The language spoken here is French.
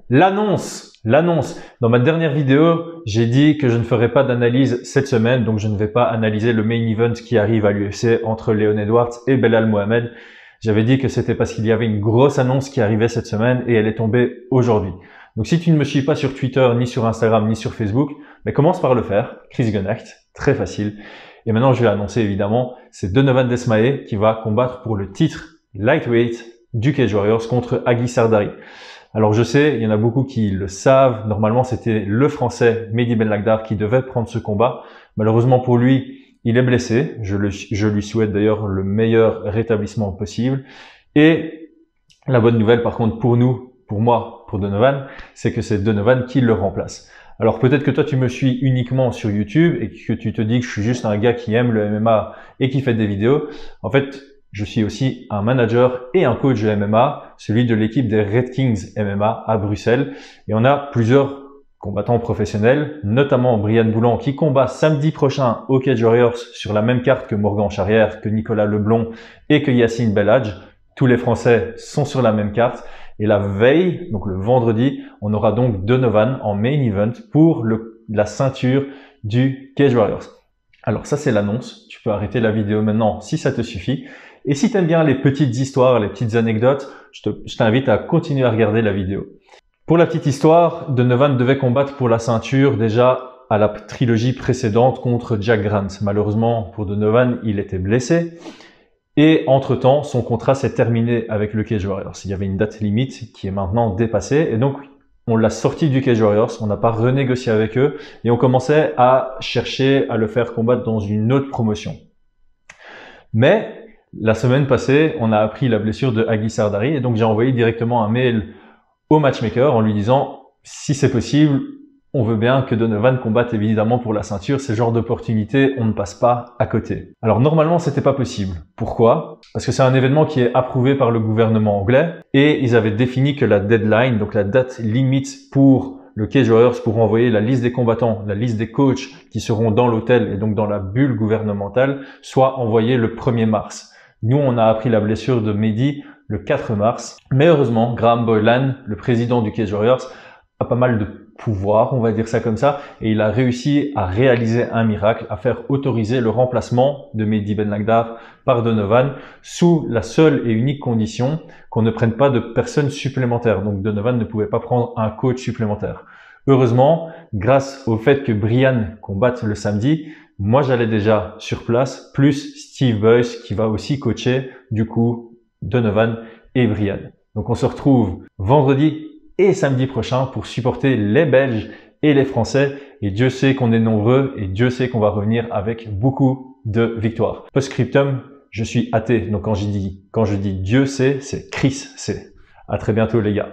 L'annonce. Dans ma dernière vidéo, j'ai dit que je ne ferai pas d'analyse cette semaine, donc je ne vais pas analyser le main event qui arrive à l'UFC entre Leon Edwards et Belal Mohamed. J'avais dit que c'était parce qu'il y avait une grosse annonce qui arrivait cette semaine et elle est tombée aujourd'hui. Donc si tu ne me suis pas sur Twitter, ni sur Instagram, ni sur Facebook, mais commence par le faire. Chris Gunacht, très facile. Et maintenant, je vais annoncer évidemment, c'est Donovan Desmae qui va combattre pour le titre lightweight du Cage Warriors contre Agui Sardari. Alors je sais, il y en a beaucoup qui le savent. Normalement, c'était le Français Mehdi Ben Lagdar qui devait prendre ce combat. Malheureusement pour lui, il est blessé. Je lui souhaite d'ailleurs le meilleur rétablissement possible. Et la bonne nouvelle, par contre, pour nous, pour moi, pour Donovan, c'est que c'est Donovan qui le remplace. Alors peut-être que toi, tu me suis uniquement sur YouTube et que tu te dis que je suis juste un gars qui aime le MMA et qui fait des vidéos. En fait, je suis aussi un manager et un coach de MMA, celui de l'équipe des Red Kings MMA à Bruxelles. Et on a plusieurs combattants professionnels, notamment Brian Boulan qui combat samedi prochain au Cage Warriors sur la même carte que Morgan Charrière, que Nicolas Leblond et que Yacine Belhadj. Tous les Français sont sur la même carte. Et la veille, donc le vendredi, on aura donc Donovan en main event pour la ceinture du Cage Warriors. Alors ça, c'est l'annonce. Tu peux arrêter la vidéo maintenant si ça te suffit. Et si tu aimes bien les petites histoires, les petites anecdotes, je t'invite à continuer à regarder la vidéo. Pour la petite histoire, Donovan devait combattre pour la ceinture déjà à la trilogie précédente contre Jack Grant. Malheureusement pour Donovan, il était blessé. Et entre-temps, son contrat s'est terminé avec le Cage Warriors. Il y avait une date limite qui est maintenant dépassée. Et donc, on l'a sorti du Cage Warriors, on n'a pas renégocié avec eux. Et on commençait à chercher à le faire combattre dans une autre promotion. Mais la semaine passée, on a appris la blessure de Agui Sardari. Et donc, j'ai envoyé directement un mail au matchmaker en lui disant, si c'est possible, on veut bien que Donovan combatte évidemment pour la ceinture. C'est le genre d'opportunité, on ne passe pas à côté. Alors normalement, c'était pas possible. Pourquoi? Parce que c'est un événement qui est approuvé par le gouvernement anglais et ils avaient défini que la deadline, donc la date limite pour le Cage Warriors pour envoyer la liste des combattants, la liste des coachs qui seront dans l'hôtel et donc dans la bulle gouvernementale, soit envoyée le 1er mars. Nous, on a appris la blessure de Mehdi le 4 mars. Mais heureusement, Graham Boylan, le président du Cage Warriors, a pas mal de pouvoir, on va dire ça comme ça, et il a réussi à réaliser un miracle, à faire autoriser le remplacement de Mehdi Ben Lagdar par Donovan sous la seule et unique condition qu'on ne prenne pas de personnes supplémentaires. Donc Donovan ne pouvait pas prendre un coach supplémentaire. Heureusement, grâce au fait que Brian combatte le samedi, moi j'allais déjà sur place, plus Steve Boyce qui va aussi coacher du coup Donovan et Brian. Donc on se retrouve vendredi et samedi prochain pour supporter les Belges et les Français. Et Dieu sait qu'on est nombreux et Dieu sait qu'on va revenir avec beaucoup de victoires. Post-scriptum, je suis athée. Donc quand je dis Dieu sait, c'est Chris sait. À très bientôt les gars.